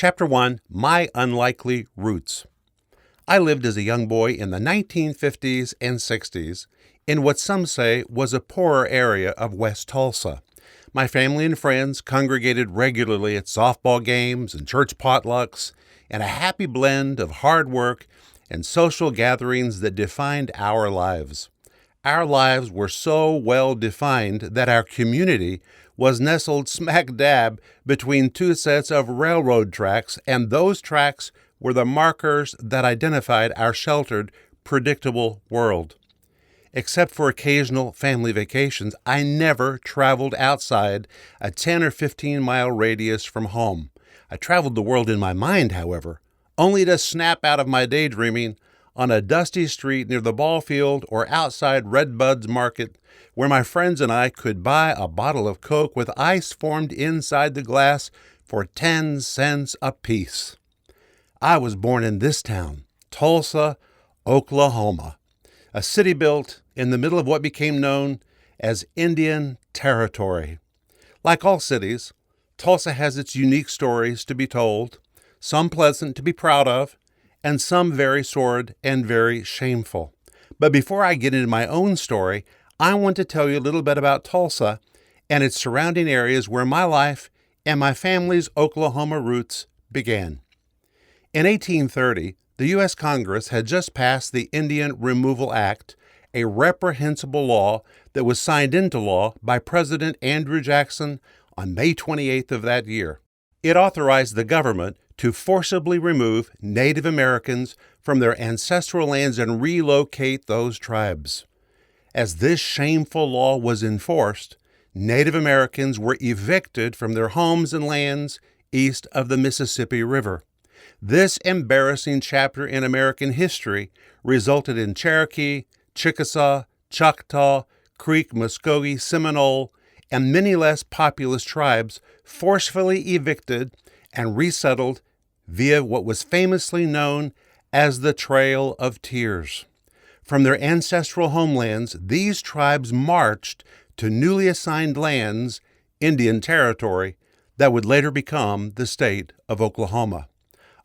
Chapter 1, My Unlikely Roots. I lived as a young boy in the 1950s and 60s in what some say was a poorer area of West Tulsa. My family and friends congregated regularly at softball games and church potlucks, and a happy blend of hard work and social gatherings that defined our lives. Our lives were so well defined that our community was nestled smack dab between two sets of railroad tracks, and those tracks were the markers that identified our sheltered, predictable world. Except for occasional family vacations, I never traveled outside a 10 or 15-mile radius from home. I traveled the world in my mind, however, only to snap out of my daydreaming on a dusty street near the ball field or outside Redbud's Market, where my friends and I could buy a bottle of Coke with ice formed inside the glass for 10 cents apiece. I was born in this town, Tulsa, Oklahoma, a city built in the middle of what became known as Indian Territory. Like all cities, Tulsa has its unique stories to be told, some pleasant to be proud of, and some very sordid and very shameful. But before I get into my own story, I want to tell you a little bit about Tulsa and its surrounding areas where my life and my family's Oklahoma roots began. In 1830, the U.S. Congress had just passed the Indian Removal Act, a reprehensible law that was signed into law by President Andrew Jackson on May 28th of that year. It authorized the government to forcibly remove Native Americans from their ancestral lands and relocate those tribes. As this shameful law was enforced, Native Americans were evicted from their homes and lands east of the Mississippi River. This embarrassing chapter in American history resulted in Cherokee, Chickasaw, Choctaw, Creek, Muskogee, Seminole, and many less populous tribes forcefully evicted and resettled via what was famously known as the Trail of Tears. From their ancestral homelands, these tribes marched to newly assigned lands, Indian Territory, that would later become the state of Oklahoma.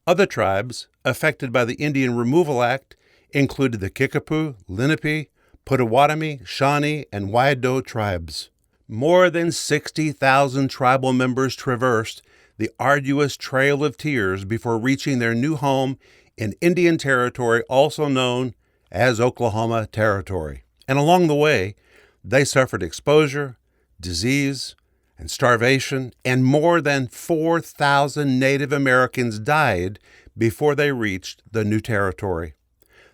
Other tribes affected by the Indian Removal Act included the Kickapoo, Lenape, Potawatomi, Shawnee, and Wyandotte tribes. More than 60,000 tribal members traversed the arduous Trail of Tears before reaching their new home in Indian Territory, also known as Oklahoma Territory. And along the way, they suffered exposure, disease, and starvation, and more than 4,000 Native Americans died before they reached the new territory.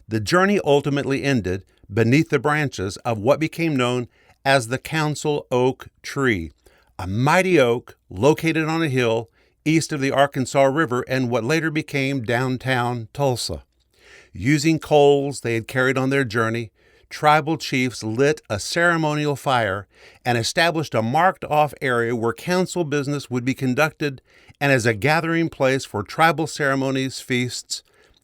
The journey ultimately ended beneath the branches of what became known as the Council Oak Tree, a mighty oak located on a hill east of the Arkansas River and what later became downtown Tulsa. Using coals they had carried on their journey, tribal chiefs lit a ceremonial fire and established a marked-off area where council business would be conducted and as a gathering place for tribal ceremonies, feasts,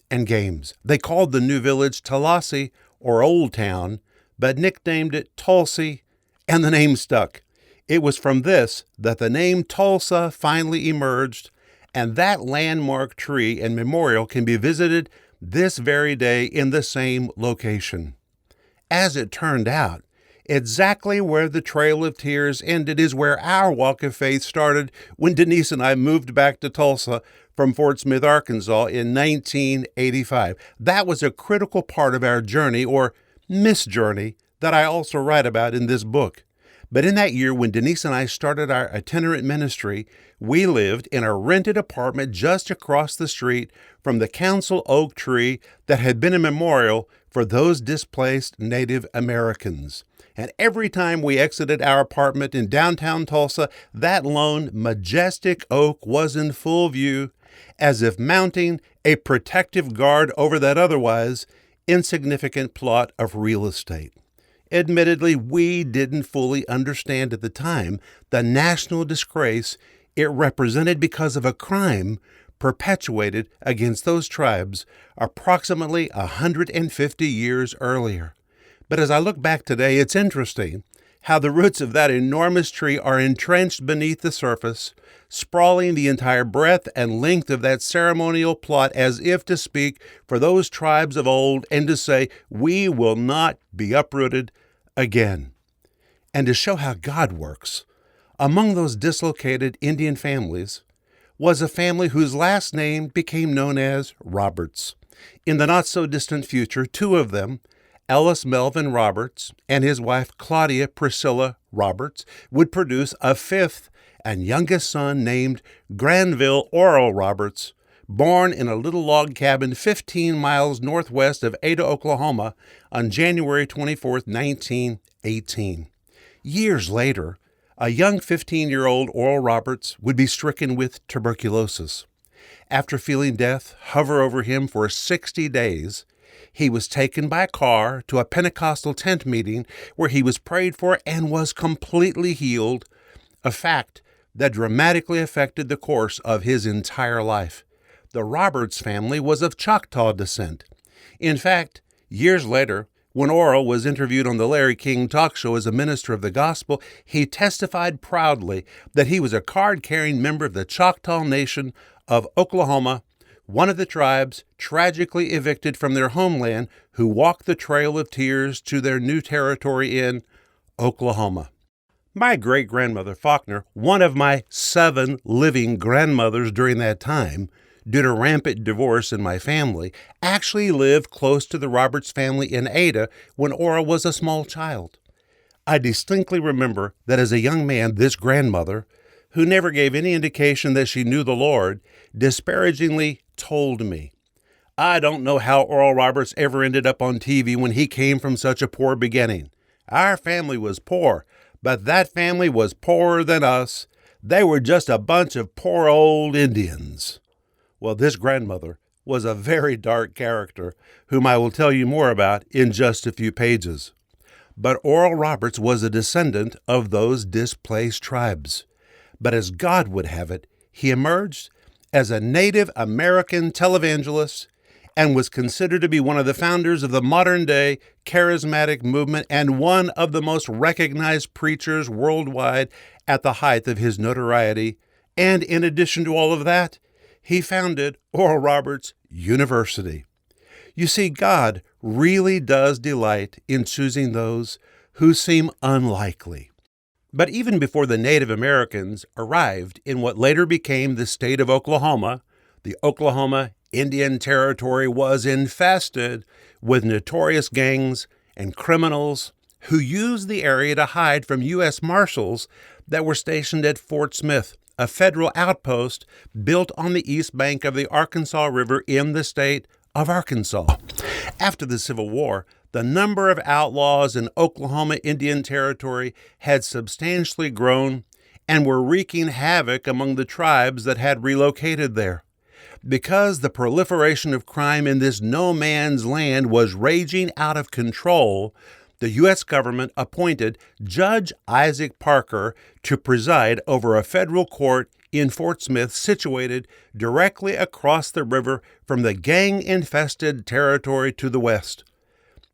and games. They called the new village Tallahassee, or Old Town, but nicknamed it Tulsi, and the name stuck. It was from this that the name Tulsa finally emerged, and that landmark tree and memorial can be visited this very day in the same location. As it turned out, exactly where the Trail of Tears ended is where our walk of faith started when Denise and I moved back to Tulsa from Fort Smith, Arkansas in 1985. That was a critical part of our journey, or misjourney, that I also write about in this book. But in that year, when Denise and I started our itinerant ministry, we lived in a rented apartment just across the street from the Council Oak Tree that had been a memorial for those displaced Native Americans. And every time we exited our apartment in downtown Tulsa, that lone, majestic oak was in full view, as if mounting a protective guard over that otherwise insignificant plot of real estate. Admittedly, we didn't fully understand at the time the national disgrace it represented because of a crime perpetuated against those tribes approximately 150 years earlier. But as I look back today, it's interesting how the roots of that enormous tree are entrenched beneath the surface, sprawling the entire breadth and length of that ceremonial plot as if to speak for those tribes of old and to say, we will not be uprooted again. And to show how God works, among those dislocated Indian families was a family whose last name became known as Roberts. In the not-so-distant future, two of them, Ellis Melvin Roberts and his wife Claudia Priscilla Roberts, would produce a fifth and youngest son named Granville Oral Roberts, born in a little log cabin 15 miles northwest of Ada, Oklahoma, on January 24, 1918. Years later, a young 15-year-old Oral Roberts would be stricken with tuberculosis. After feeling death hover over him for 60 days, he was taken by car to a Pentecostal tent meeting where he was prayed for and was completely healed, a fact that dramatically affected the course of his entire life. The Roberts family was of Choctaw descent. In fact, years later, when Oral was interviewed on the Larry King talk show as a minister of the gospel, he testified proudly that he was a card-carrying member of the Choctaw Nation of Oklahoma, one of the tribes tragically evicted from their homeland who walked the Trail of Tears to their new territory in Oklahoma. My great-grandmother Faulkner, one of my 7 living grandmothers during that time, due to rampant divorce in my family, actually lived close to the Roberts family in Ada when Oral was a small child. I distinctly remember that as a young man, this grandmother, who never gave any indication that she knew the Lord, disparagingly told me, I don't know how Oral Roberts ever ended up on TV when he came from such a poor beginning. Our family was poor, but that family was poorer than us. They were just a bunch of poor old Indians. Well, this grandmother was a very dark character, whom I will tell you more about in just a few pages. But Oral Roberts was a descendant of those displaced tribes. But as God would have it, he emerged as a Native American televangelist and was considered to be one of the founders of the modern-day charismatic movement and one of the most recognized preachers worldwide at the height of his notoriety. And in addition to all of that, he founded Oral Roberts University. You see, God really does delight in choosing those who seem unlikely. But even before the Native Americans arrived in what later became the state of Oklahoma, the Oklahoma Indian Territory was infested with notorious gangs and criminals who used the area to hide from U.S. Marshals that were stationed at Fort Smith, a federal outpost built on the east bank of the Arkansas River in the state of Arkansas. After the Civil War, the number of outlaws in Oklahoma Indian Territory had substantially grown and were wreaking havoc among the tribes that had relocated there. Because the proliferation of crime in this no-man's land was raging out of control, the U.S. government appointed Judge Isaac Parker to preside over a federal court in Fort Smith situated directly across the river from the gang-infested territory to the west.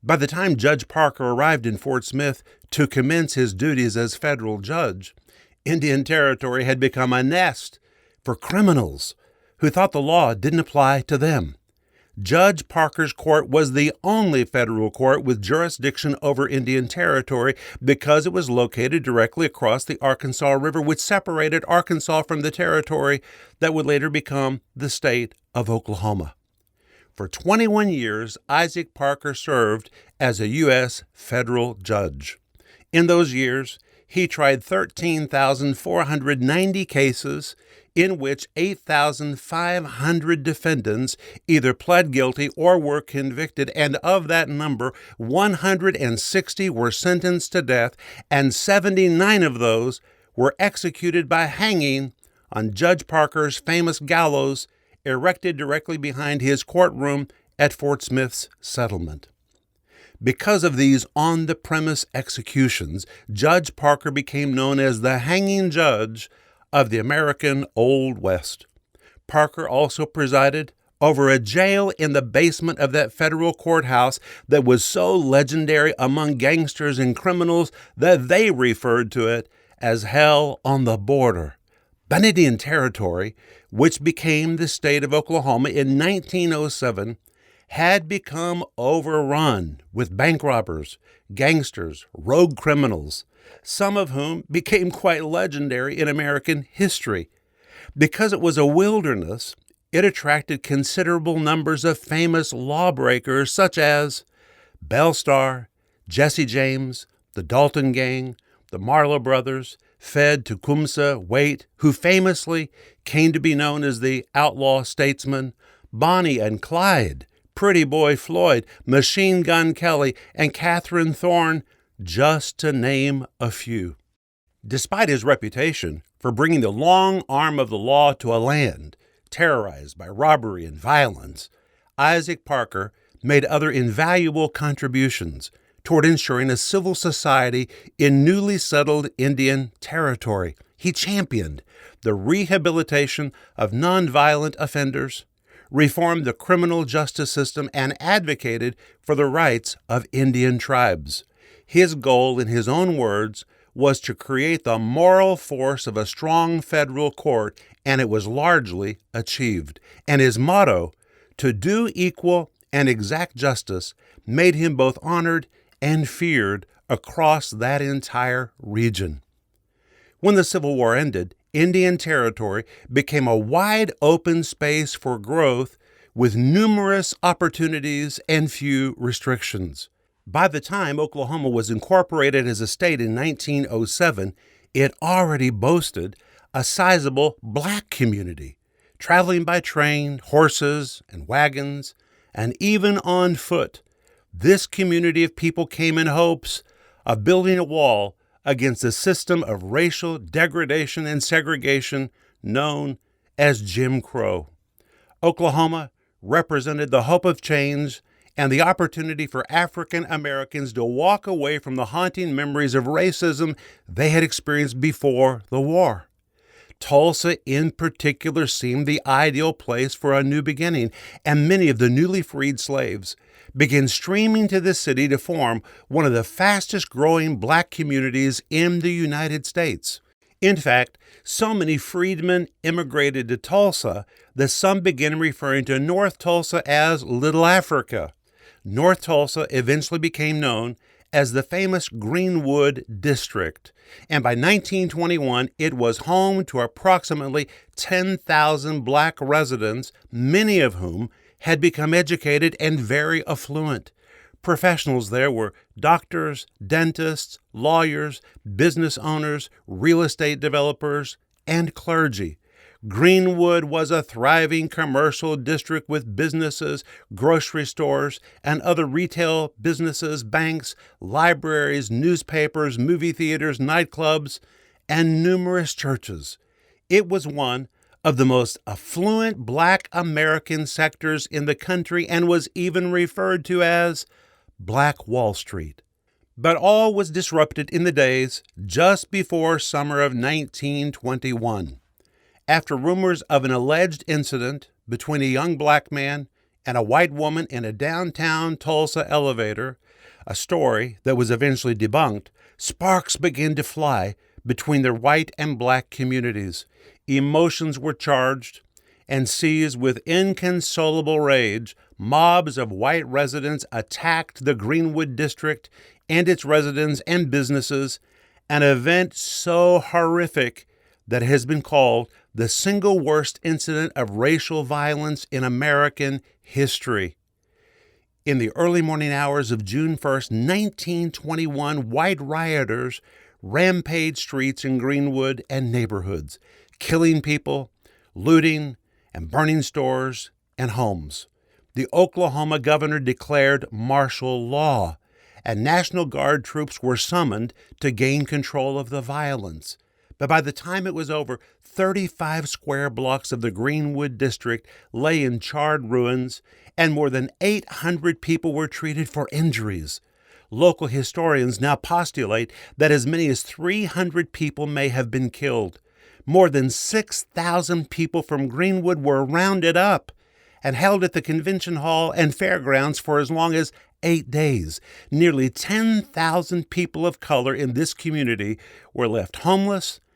By the time Judge Parker arrived in Fort Smith to commence his duties as federal judge, Indian Territory had become a nest for criminals who thought the law didn't apply to them. Judge Parker's court was the only federal court with jurisdiction over Indian Territory because it was located directly across the Arkansas River, which separated Arkansas from the territory that would later become the state of Oklahoma. For 21 years, Isaac Parker served as a U.S. federal judge. In those years, he tried 13,490 cases in which 8,500 defendants either pled guilty or were convicted, and of that number, 160 were sentenced to death, and 79 of those were executed by hanging on Judge Parker's famous gallows erected directly behind his courtroom at Fort Smith's settlement. Because of these on-the-premise executions, Judge Parker became known as the hanging judge of the American Old West. Parker also presided over a jail in the basement of that federal courthouse that was so legendary among gangsters and criminals that they referred to it as hell on the border. Indian Territory, which became the state of Oklahoma in 1907, had become overrun with bank robbers, gangsters, rogue criminals, some of whom became quite legendary in American history. Because it was a wilderness, it attracted considerable numbers of famous lawbreakers such as Bellstar, Jesse James, the Dalton Gang, the Marlowe Brothers, Fed Tecumseh Waite, who famously came to be known as the outlaw statesman, Bonnie and Clyde, Pretty Boy Floyd, Machine Gun Kelly, and Catherine Thorne, just to name a few. Despite his reputation for bringing the long arm of the law to a land terrorized by robbery and violence, Isaac Parker made other invaluable contributions toward ensuring a civil society in newly settled Indian Territory. He championed the rehabilitation of nonviolent offenders, reformed the criminal justice system, and advocated for the rights of Indian tribes. His goal, in his own words, was to create the moral force of a strong federal court, and it was largely achieved. And his motto, to do equal and exact justice, made him both honored and feared across that entire region. When the Civil War ended, Indian Territory became a wide open space for growth with numerous opportunities and few restrictions. By the time Oklahoma was incorporated as a state in 1907, it already boasted a sizable black community, traveling by train, horses, and wagons, and even on foot. This community of people came in hopes of building a wall against a system of racial degradation and segregation known as Jim Crow. Oklahoma represented the hope of change and the opportunity for African Americans to walk away from the haunting memories of racism they had experienced before the war. Tulsa in particular seemed the ideal place for a new beginning, and many of the newly freed slaves began streaming to the city to form one of the fastest-growing black communities in the United States. In fact, so many freedmen immigrated to Tulsa that some began referring to North Tulsa as Little Africa. North Tulsa eventually became known as the famous Greenwood District, and by 1921 it was home to approximately 10,000 black residents, many of whom had become educated and very affluent. Professionals there were doctors, dentists, lawyers, business owners, real estate developers, and clergy. Greenwood was a thriving commercial district with businesses, grocery stores, and other retail businesses, banks, libraries, newspapers, movie theaters, nightclubs, and numerous churches. It was one of the most affluent black American sectors in the country and was even referred to as Black Wall Street. But all was disrupted in the days just before summer of 1921. After rumors of an alleged incident between a young black man and a white woman in a downtown Tulsa elevator, a story that was eventually debunked, sparks began to fly between the white and black communities. Emotions were charged, and seized with inconsolable rage, mobs of white residents attacked the Greenwood District and its residents and businesses, an event so horrific that it has been called the single worst incident of racial violence in American history. In the early morning hours of June 1st, 1921, white rioters rampaged streets in Greenwood and neighborhoods, killing people, looting, and burning stores and homes. The Oklahoma governor declared martial law, and National Guard troops were summoned to gain control of the violence. But by the time it was over, 35 square blocks of the Greenwood District lay in charred ruins, and more than 800 people were treated for injuries. Local historians now postulate that as many as 300 people may have been killed. More than 6,000 people from Greenwood were rounded up, and held at the convention hall and fairgrounds for as long as 8 days. Nearly 10,000 people of color in this community were left homeless,